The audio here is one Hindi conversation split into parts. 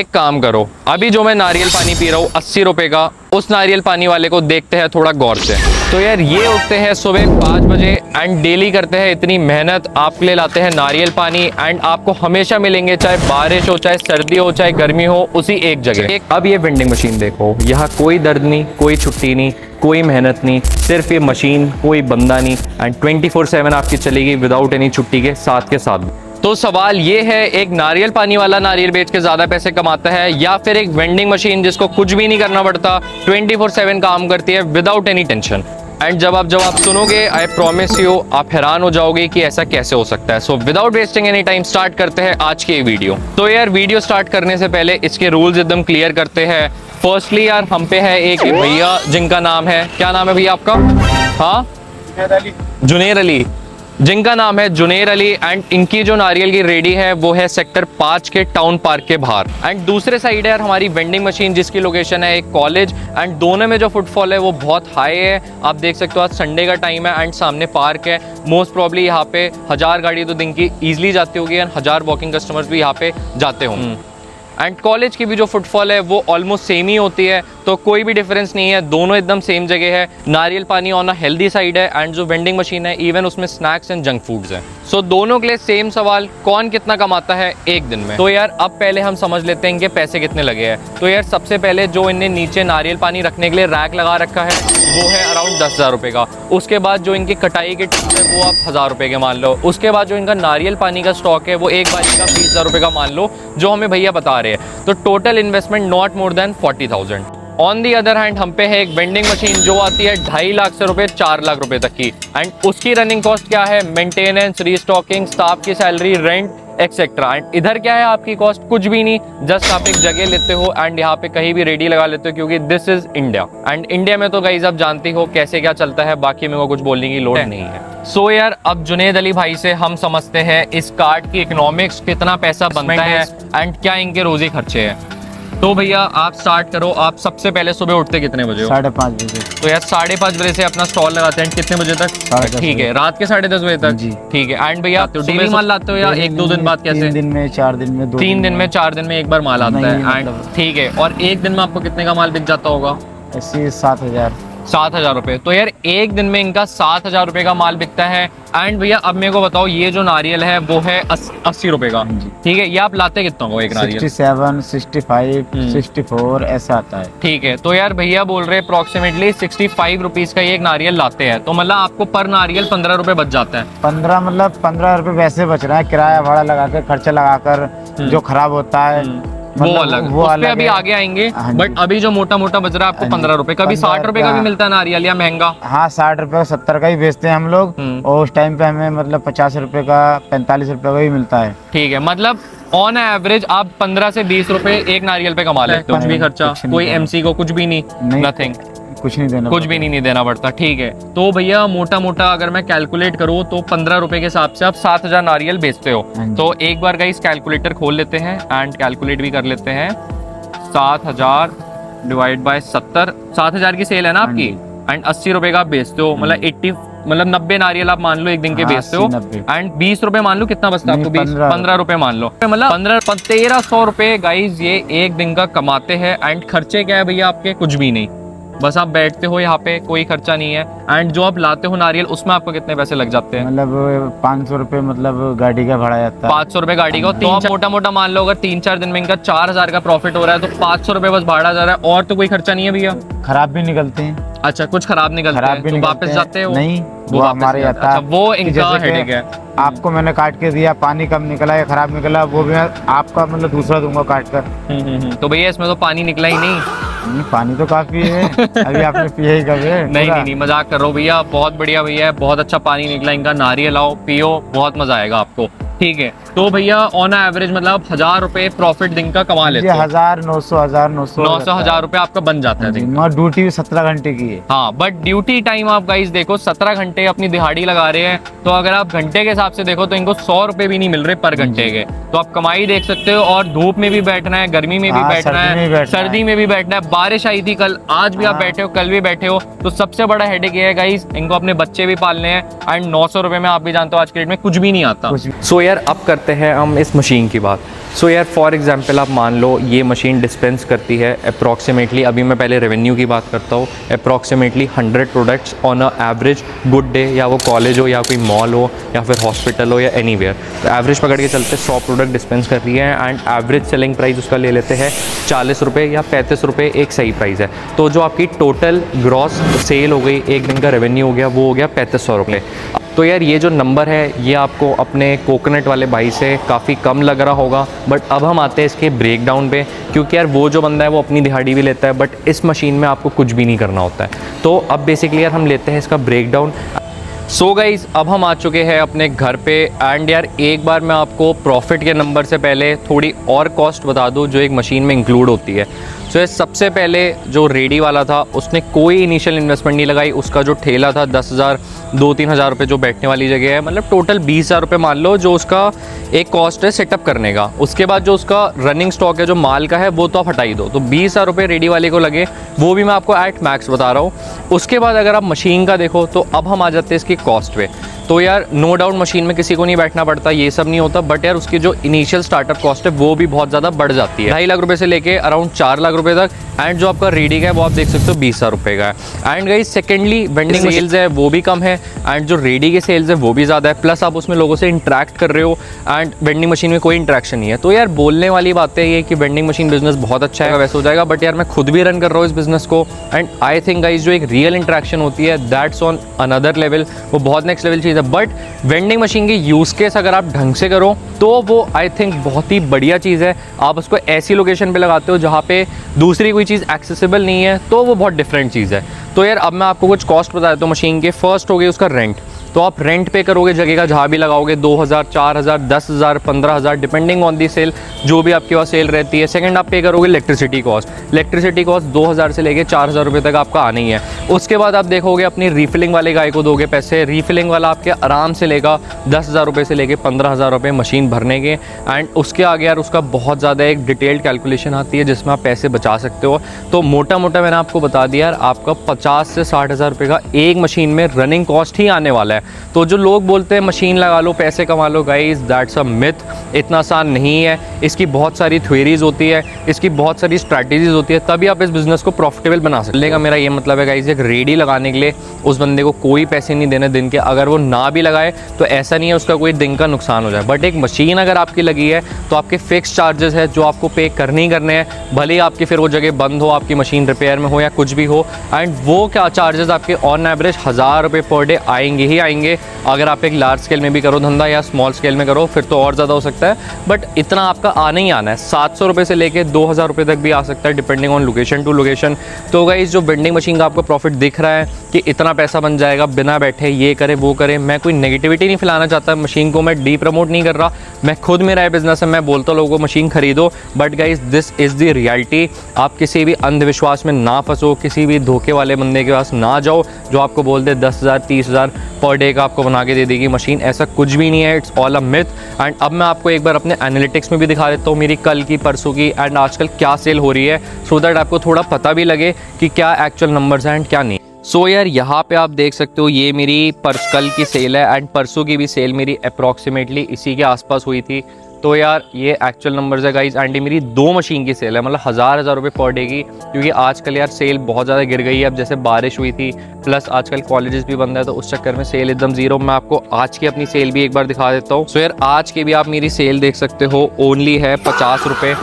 एक काम करो, अभी जो मैं नारियल पानी पी रहा हूँ 80 रुपए का, उस नारियल पानी वाले को देखते हैं थोड़ा गौर से। तो यार ये उठते हैं सुबह 5 बजे एंड डेली करते हैं इतनी मेहनत, आपके लिए लाते हैं नारियल पानी एंड आपको हमेशा मिलेंगे, चाहे बारिश हो, चाहे सर्दी हो, चाहे गर्मी हो, उसी एक जगह। अब ये वेंडिंग मशीन देखो, यहाँ कोई दर्द नहीं, कोई छुट्टी नहीं, कोई मेहनत नहीं, सिर्फ ये मशीन, कोई बंदा नहीं एंड 24/7 आपकी चलेगी विदाउट एनी छुट्टी के साथ के साथ। तो सवाल ये है, एक नारियल पानी वाला नारियल बेच के ज़्यादा पैसे कमाता है या फिर एक वेंडिंग मशीन जिसको कुछ भी नहीं करना पड़ता, 24/7 काम करती है विदाउट एनी टेंशन। एंड जब आप सुनोगे, आई प्रॉमिस यू, आप हैरान हो जाओगे कि ऐसा कैसे हो सकता है। So without wasting any time start करते हैं आज की ये वीडियो। तो यार वीडियो स्टार्ट करने से पहले इसके रूल्स एकदम क्लियर करते हैं। फर्स्टली यार हम पे है एक भैया जिनका नाम है, क्या नाम है भैया आपका? हाँ, जुनेर अली, जिनका नाम है जुनेर अली एंड इनकी जो नारियल की रेडी है वो है सेक्टर 5 के टाउन पार्क के बाहर। एंड दूसरे साइड है हमारी वेंडिंग मशीन जिसकी लोकेशन है एक कॉलेज एंड दोनों में जो फुटफॉल है वो बहुत हाई है। आप देख सकते हो आज संडे का टाइम है एंड सामने पार्क है। मोस्ट प्रॉब्ली यहाँ पे 1000 गाड़ी तो दिन की ईजिली जाती होगी एंड 1000 वॉकिंग कस्टमर्स भी यहाँ पे जाते होंगे। एंड कॉलेज की भी जो फुटफॉल है वो ऑलमोस्ट सेम ही होती है, तो कोई भी डिफरेंस नहीं है, दोनों एकदम सेम जगह है। नारियल पानी ऑन अ हेल्दी साइड है एंड जो वेंडिंग मशीन है इवन उसमें स्नैक्स एंड जंक फूड्स हैं। सो दोनों के लिए सेम सवाल, कौन कितना कमाता है एक दिन में? तो यार अब पहले हम समझ लेते हैं कि पैसे कितने लगे हैं। तो यार सबसे पहले जो इनने नीचे नारियल पानी रखने के लिए रैक लगा रखा है वो है अराउंड 10,000 रुपये का। उसके बाद जो इनकी कटाई के टीम है वो आप 1000 रुपये के मान लो। उसके बाद जो इनका नारियल पानी का स्टॉक है वो एक बारी का 20,000 रुपये का मान लो, जो हमें भैया बता रहे हैं। तो total investment not more than 40,000। On the other hand हम पे है एक वेंडिंग मशीन जो आती है 2.5 लाख से रुपए 4 लाख रुपए तक की एंड उसकी रनिंग कॉस्ट क्या है? मेंटेनेंस, रीस्टॉकिंग, स्टाफ की सैलरी, रेंट एक्सेट्रा। एंड इधर क्या है आपकी कॉस्ट? कुछ भी नहीं, जस्ट आप एक जगह लेते हो एंड यहाँ पे कहीं भी रेडी लगा लेते हो क्योंकि this is India and India में तो गाइस आप जानती हो कैसे क्या चलता है, बाकी मेरे को कुछ बोलने की लोड़ नहीं है। सो यार अब जुनेद अली भाई से हम समझते हैं इस कार्ड की इकोनॉमिक्स, कितना पैसा बनता है एंड क्या इनके रोजी खर्चे हैं। तो भैया आप स्टार्ट करो, आप सबसे पहले सुबह उठते कितने बजे हो? 5:30 बजे। तो यार 5:30 बजे से अपना स्टॉल लगाते हैं, कितने बजे तक? ठीक है, रात के 10:30 बजे तक जी। ठीक है। एंड भैया डेली माल लाते हो या 1-2 दिन बाद? कैसे? 3 दिन में 4 दिन में 3 दिन में 4 दिन में एक बार माल आता है एंड ठीक है। और एक दिन में आपको कितने का माल बिक जाता होगा? ऐसे 7,000 रुपए। तो यार एक दिन में इनका 7,000 रुपए का माल बिकता है। एंड भैया अब मेरे को बताओ, ये जो नारियल है वो है 80 रुपए का, ठीक है। ये आप लाते कितना हो एक नारियल? 67, 65, 64 ऐसा आता है। ठीक है। तो यार भैया बोल रहे अप्रोक्सीमेटली 65 रुपीज का ये एक नारियल लाते हैं, तो मतलब आपको पर नारियल 15 रुपए बच जाता है। 15 मतलब 15 रुपए वैसे बच रहा है, किराया भाड़ा लगा कर, खर्चा लगाकर जो खराब होता है वो अलग अभी आगे आएंगे। बट अभी जो मोटा मोटा बच रहा है आपको 15 रुपए का। भी 60 रुपए का भी मिलता है नारियल या महंगा? हाँ 60 रुपए का 70 का ही बेचते हैं हम लोग और उस टाइम पे हमें मतलब 50 रुपए का 45 रुपए का भी मिलता है। ठीक है, मतलब ऑन एवरेज आप 15 से 20 रुपए एक नारियल पे कमा लेते हो। कुछ भी खर्चा, कोई एमसी को कुछ भी नहीं, नथिंग, कुछ भी नहीं देना पड़ता। ठीक है। तो भैया मोटा मोटा अगर मैं कैलकुलेट करूँ तो 15 रुपए के हिसाब से आप 7,000 नारियल बेचते हो। तो एक बार गाइस कैलकुलेटर खोल लेते हैं एंड कैलकुलेट भी कर लेते हैं। 7,000 डिवाइड बाय 70, 7,000 की सेल है ना आपकी एंड 80 रुपए का आप बेचते हो, मतलब 90 नारियल आप मान लो एक दिन के बेचते हो एंड 20 रुपए मान लो, कितना बचता है आपको? 15 रुपए मान लो, मतलब 1300 रुपए गाइस ये एक दिन का कमाते हैं। एंड खर्चे क्या है भैया आपके? कुछ भी नहीं, बस आप बैठते हो यहाँ पे, कोई खर्चा नहीं है। एंड जो आप लाते हो नारियल उसमें आपको कितने पैसे लग जाते हैं? मतलब 500 रुपए मतलब गाड़ी का भाड़ा जाता है। 500 रुपए गाड़ी का। तो मोटा मोटा मान लो अगर 3-4 दिन में इनका 4,000 का प्रॉफिट हो रहा है तो 500 रुपए बस भाड़ा जा रहा है और तो कोई खर्चा नहीं है भैया। खराब भी निकलते हैं? अच्छा, कुछ खराब निकलते हैं तो वापस जाते हो? नहीं, वो हमारे आता है। वो इनका हेडेक है। आपको मैंने काट के दिया, पानी कम निकला या खराब निकला वो भी आपका मतलब दूसरा दूंगा काट कर। तो भैया इसमें तो पानी निकला ही नहीं। पानी तो काफी है, अभी आपने पिया ही कभी? नहीं, मजाक कर रहा हूँ भैया, बहुत बढ़िया भैया, बहुत अच्छा पानी निकला इनका। नारियल आओ पियो, बहुत मजा आएगा आपको। ठीक है। तो भैया ऑन एवरेज मतलब 1000 रुपए प्रॉफिट दिन का कमा लेते हैं। 1000, 900 रुपए आपका बन जाता है दिन। ड्यूटी भी 17 घंटे की है। हाँ, बट ड्यूटी टाइम आप गाइस देखो 17 घंटे अपनी दिहाड़ी लगा रहे हैं, तो अगर आप घंटे के हिसाब से देखो तो इनको 100 रुपए भी नहीं मिल रहे पर घंटे के। तो आप कमाई देख सकते हो। और धूप में भी बैठना है, गर्मी में भी बैठना है, सर्दी में भी बैठना है। बारिश आई थी कल, आज भी आप बैठे हो, कल भी बैठे हो। तो सबसे बड़ा हेडेक ये है गाइस, इनको अपने बच्चे भी पालने हैं एंड 900 रुपए में आप भी जानते हो आज के डेट में कुछ भी नहीं आता। सो यार अब करते करते हैं हम इस मशीन की बात। सो यार फॉर एग्जांपल आप मान लो ये मशीन डिस्पेंस करती है अप्रॉक्सीमेटली, अभी मैं पहले रेवेन्यू की बात करता हूँ, approximately 100 products on a average good day, या वो कॉलेज हो या कोई मॉल हो या फिर हॉस्पिटल हो या एनीवेयर, तो एवरेज पकड़ के चलते 100 प्रोडक्ट डिस्पेंस कर रही है एंड एवरेज सेलिंग प्राइस उसका ले लेते हैं 40 रुपये या 35 रुपये, एक सही प्राइस है। तो जो आपकी टोटल ग्रॉस सेल हो गई, एक दिन का रेवेन्यू हो गया, वो हो गया 3500 रुपये। तो यार ये जो नंबर है ये आपको अपने कोकोनट वाले भाई से काफ़ी कम लग रहा होगा, बट अब हम आते हैं इसके ब्रेक डाउन पे, क्योंकि यार वो जो बंदा है वो अपनी दिहाड़ी भी लेता है, बट इस मशीन में आपको कुछ भी नहीं करना होता है। तो अब बेसिकली यार हम लेते हैं इसका ब्रेक डाउन। सो गाइज़ अब हम आ चुके हैं अपने घर पे एंड यार एक बार मैं आपको प्रॉफिट के नंबर से पहले थोड़ी और कॉस्ट बता दूं जो एक मशीन में इंक्लूड होती है। सो ये सबसे पहले जो रेडी वाला था उसने कोई इनिशियल इन्वेस्टमेंट नहीं लगाई, उसका जो ठेला था 10,000 2-3 हज़ार रुपये जो बैठने वाली जगह है, मतलब टोटल 20,000 रुपये मान लो जो उसका एक कॉस्ट है सेटअप करने का। उसके बाद जो उसका रनिंग स्टॉक है जो माल का है वो तो आप हटा ही दो, तो 20,000 रुपये रेडी वाले को लगे, वो भी मैं आपको एट मैक्स बता रहा हूँ। उसके बाद अगर आप मशीन का देखो तो अब हम आ जाते हैं इसकी कॉस्ट पे। तो यार नो डाउट मशीन में किसी को नहीं बैठना पड़ता, ये सब नहीं होता, बट यार उसकी जो इनिशियल स्टार्टअप कॉस्ट है वो भी बहुत ज़्यादा बढ़ जाती है, 2.5 लाख रुपये से लेके अराउंड 4 लाख रुपये तक। एंड जो आपका रीडिंग है वो आप देख सकते हो 20,000 रुपये का है। And guys secondly vending sales है वो भी कम है एंड जो रेडी के सेल्स है वो भी ज़्यादा है, प्लस आप उसमें लोगों से इंटरेक्ट कर रहे हो एंड वेंडिंग मशीन में कोई इंटरेक्शन नहीं है। तो यार बोलने वाली बातें ये कि वेंडिंग मशीन बिजनेस बहुत अच्छा है वैसे हो जाएगा, बट यार मैं खुद भी रन कर रहा हूँ इस बिजनेस को एंड आई थिंक गाइस जो एक रियल इंटरेक्शन होती है दैट्स ऑन अनदर लेवल, वो बहुत नेक्स्ट लेवल चीज़ है। बट वेंडिंग मशीन की यूज़ केस अगर आप ढंग से करो तो वो आई थिंक बहुत ही बढ़िया चीज़ है। आप उसको ऐसी लोकेशन पे लगाते हो जहाँ पे दूसरी कोई चीज़ एक्सेसिबल नहीं है, तो वो बहुत डिफरेंट चीज़ है। तो यार अब मैं आपको कुछ कॉस्ट बता देता हूँ मशीन के। फर्स्ट हो गई उसका रेंट, तो आप रेंट पे करोगे जगह का जहाँ भी लगाओगे 2,000 4,000 10,000 15,000 डिपेंडिंग ऑन दी सेल, जो भी आपके पास सेल रहती है। सेकंड आप पे करोगे इलेक्ट्रिसिटी कॉस्ट, इलेक्ट्रिसिटी कॉस्ट 2,000 से लेके 4,000 रुपये तक आपका आना ही है। उसके बाद आप देखोगे अपनी रीफिलिंग वाले गाय को दोगे पैसे, रीफिलिंग वाला आपके आराम से लेगा 10,000 रुपये से लेके 15,000 रुपये मशीन भरने के। एंड उसके आगे यार उसका बहुत ज़्यादा एक डिटेल्ड कैलकुलेशन आती है जिसमें आप पैसे बचा सकते हो। तो मोटा मोटा मैंने आपको बता दिया यार आपका 50 से 60,000 रुपये का एक मशीन में रनिंग कॉस्ट ही आने वाला है। तो जो लोग बोलते हैं मशीन लगा लो पैसे कमा लो, गाइस दैट्स अ मिथ, इतना आसान नहीं है। इसकी बहुत सारी थ्योरीज होती है, इसकी बहुत सारी स्ट्रैटेजीज होती है, तभी आप इस बिज़नेस को प्रॉफिटेबल बना सकते हैं। मेरा ये मतलब है गाइस एक रेडी लगाने के लिए उस बंदे को कोई पैसे नहीं देने दिन के, अगर वो ना भी लगाए तो ऐसा नहीं है उसका कोई दिन का नुकसान हो जाए। बट एक मशीन अगर आपकी लगी है तो आपके फिक्स चार्जेस है जो आपको पे करने ही करने हैं, भले ही आपकी फिर वो जगह बंद हो, आपकी मशीन रिपेयर में हो या कुछ भी हो। एंड वो क्या चार्जेस आपके ऑन एवरेज 1,000 रुपये पर डे आएंगे ही आएंगे। अगर आप एक लार्ज स्केल में भी करो धंधा या स्मॉल स्केल में करो फिर तो और ज़्यादा हो सकता है, बट इतना आपका आना ही आना है। 700 रुपये से लेके 2,000 रुपये तक भी आ सकता है depending on location to location. तो गाइस जो वेंडिंग मशीन का आपको प्रॉफिट दिख रहा है कि इतना पैसा बन जाएगा बिना बैठे ये करे वो करे, मैं कोई नेगेटिविटी नहीं फैलाना चाहता, मशीन को मैं डी प्रमोट नहीं कर रहा, मैं खुद मेरा बिजनेस है, मैं बोलता लोगों को मशीन खरीदो, but guys this is the reality. आप किसी भी अंधविश्वास में ना फंसो, किसी भी धोखे वाले बंदे के पास ना जाओ जो आपको बोल दे 10,000 30,000 पर डे का आपको बना के दे देगी मशीन, ऐसा कुछ भी नहीं है, it's all a myth. And अब मैं आपको एक बार अपने एनालिटिक्स में भी दिखा देता हूँ मेरी कल की परसों की एंड आजकल क्या सेल हो रही है, सो दैट आपको थोड़ा पता भी लगे कि क्या एक्चुअल नंबर्स हैं एंड क्या नहीं। सो यार यहाँ पे आप देख सकते हो ये मेरी कल की सेल है एंड परसों की भी सेल मेरी अप्रॉक्सीमेटली इसी के आसपास हुई थी। तो यार ये एक्चुअल नंबर्स है गाइज एंड ये मेरी 2 मशीन की सेल है, मतलब 1,000 रुपये पर डे की, क्योंकि आजकल यार सेल बहुत ज़्यादा गिर गई है। अब जैसे बारिश हुई थी प्लस आजकल कॉलेजेस भी बंद है तो उस चक्कर में सेल एकदम ज़ीरो। मैं आपको आज की अपनी सेल भी एक बार दिखा देता हूँ। सो यार आज की भी आप मेरी सेल देख सकते हो, ओनली है 50 रुपये।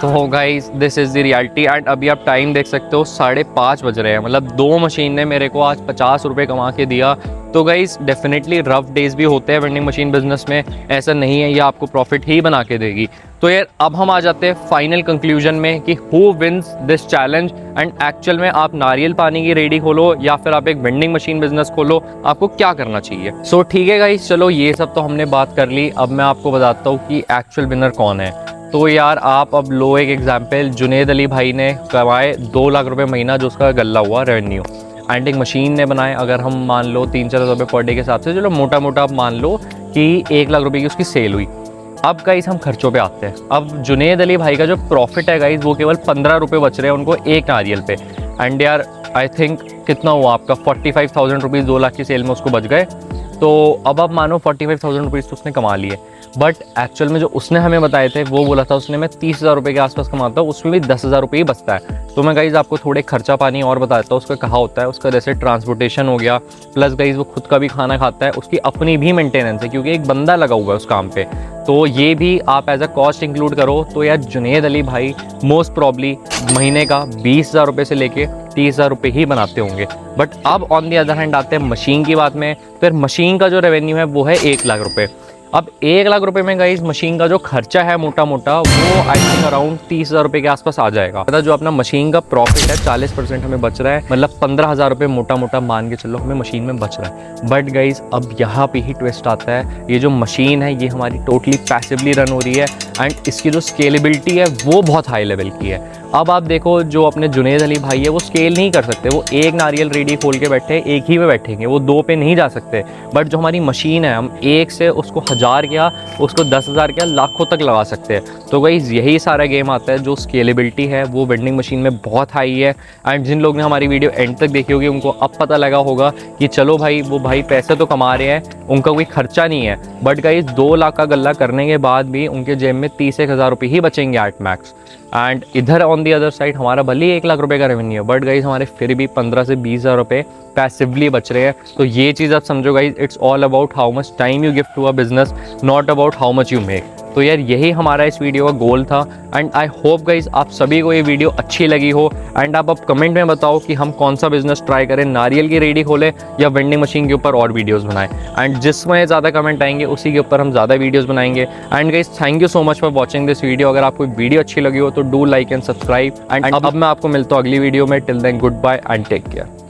तो guys this is the reality. And अभी आप टाइम देख सकते हो 5:30 बज रहे हैं, मतलब 2 मशीन ने मेरे को आज 50 रुपये कमा के दिया। तो गाइज डेफिनेटली रफ डेज भी होते हैं वेंडिंग मशीन बिजनेस में, ऐसा नहीं है ये आपको प्रॉफिट ही बना के देगी। तो यार अब हम आ जाते हैं फाइनल कंक्लूजन में कि who wins this challenge and actual में आप नारियल पानी की रेडी खोलो या फिर आप एक वेंडिंग मशीन बिजनेस खोलो, आपको क्या करना चाहिए। सो ठीक है गाइज, चलो ये सब तो हमने बात कर ली। अब मैं आपको बताता हूँ कि एक्चुअल विनर कौन है। तो यार आप अब लो एक एग्जाम्पल, जुनेद अली भाई ने कमाए 2 लाख रुपये महीना जो उसका गल्ला हुआ रेवेन्यू, एंड एक मशीन ने बनाए अगर हम मान लो 3-4 हज़ार रुपये पर डे के हिसाब से, चलो मोटा मोटा आप मान लो कि 1 लाख रुपये की उसकी सेल हुई। अब गाइस हम खर्चों पे आते हैं। अब जुनेद अली भाई का जो प्रॉफिट है गाइस वो केवल 15 रुपये बच रहे हैं उनको एक नारियल पे। एंड यार आई थिंक कितना हुआ आपका 45,000 रुपीज़ 2 लाख की सेल में उसको बच गए। तो अब आप मानो 45,000 रुपीज़ तो उसने कमा लिए, बट एक्चुअल में जो उसने हमें बताए थे वो बोला था उसने मैं 30,000 रुपये के आसपास कमाता हूँ, उसमें भी 10,000 रुपये ही बचता है। तो मैं गाइज़ आपको थोड़े खर्चा पानी और बता देता हूँ उसका कहाँ होता है। उसका जैसे ट्रांसपोर्टेशन हो गया, प्लस गाइज़ वो खुद का भी खाना खाता है, उसकी अपनी भी मेंटेनेंस है क्योंकि एक बंदा लगा हुआ है उस काम पे। तो ये भी आप एज अ कॉस्ट इंक्लूड करो तो यार जुनेद अली भाई मोस्ट प्रॉब्ली महीने का 20,000 रुपये से लेके 30,000 रुपये ही बनाते होंगे। बट अब ऑन दी अदर हैंड आते हैं मशीन की बात में। फिर मशीन का जो रेवेन्यू है वो है 1 लाख रुपये। अब 1 लाख रुपए में गाइस मशीन का जो खर्चा है मोटा मोटा वो आई थिंक अराउंड 30,000 रुपये के आसपास आ जाएगा। मतलब जो अपना मशीन का प्रॉफिट है 40% हमें बच रहा है, मतलब 15,000 रुपये मोटा मोटा मान के चलो हमें मशीन में बच रहा है। बट गाइस अब यहाँ पे ही ट्विस्ट आता है, ये जो मशीन है ये हमारी टोटली पैसिवली रन हो रही है एंड इसकी जो स्केलेबिलिटी है वो बहुत हाई लेवल की है। अब आप देखो जो अपने जुनेद अली भाई है वो स्केल नहीं कर सकते, वो एक नारियल रेडी खोल के बैठे एक ही पे बैठेंगे, वो 2 पे नहीं जा सकते। बट जो हमारी मशीन है हम एक से उसको 1000 क्या उसको 10,000 क्या लाखों तक लगा सकते हैं। तो गाइस यही सारा गेम आता है, जो स्केलेबिलिटी है वो वेंडिंग मशीन में बहुत हाई है। एंड जिन लोग ने हमारी वीडियो एंड तक देखी होगी उनको अब पता लगा होगा कि चलो भाई वो भाई पैसे तो कमा रहे हैं, उनका कोई खर्चा नहीं है। बट गाइस 2 लाख का गल्ला करने के बाद भी उनके जेब में 30,000 रुपये ही बचेंगे एट मैक्स। एंड इधर ऑन दी अदर साइड हमारा भले ही 1 लाख रुपए का रेवेन्यू है, बट गाइज हमारे फिर भी 15 से 20,000 रुपये पैसिवली बच रहे हैं। तो ये चीज़ आप समझो guys, it's all about how much time you give to a business, not about how much you make. तो यार यही हमारा इस वीडियो का गोल था एंड आई होप गाइज आप सभी को ये वीडियो अच्छी लगी हो। एंड आप अब कमेंट में बताओ कि हम कौन सा बिजनेस ट्राई करें, नारियल की रेडी खोलें या वेंडिंग मशीन के ऊपर और वीडियोस बनाएं। एंड जिसमें ज़्यादा कमेंट आएंगे उसी के ऊपर हम ज़्यादा वीडियोस बनाएंगे। And guys thank you so much for watching this video. अगर आपको वीडियो अच्छी लगी हो तो do like and subscribe. And अब मैं आपको मिलता हूँ अगली वीडियो में। Till then good bye and take care.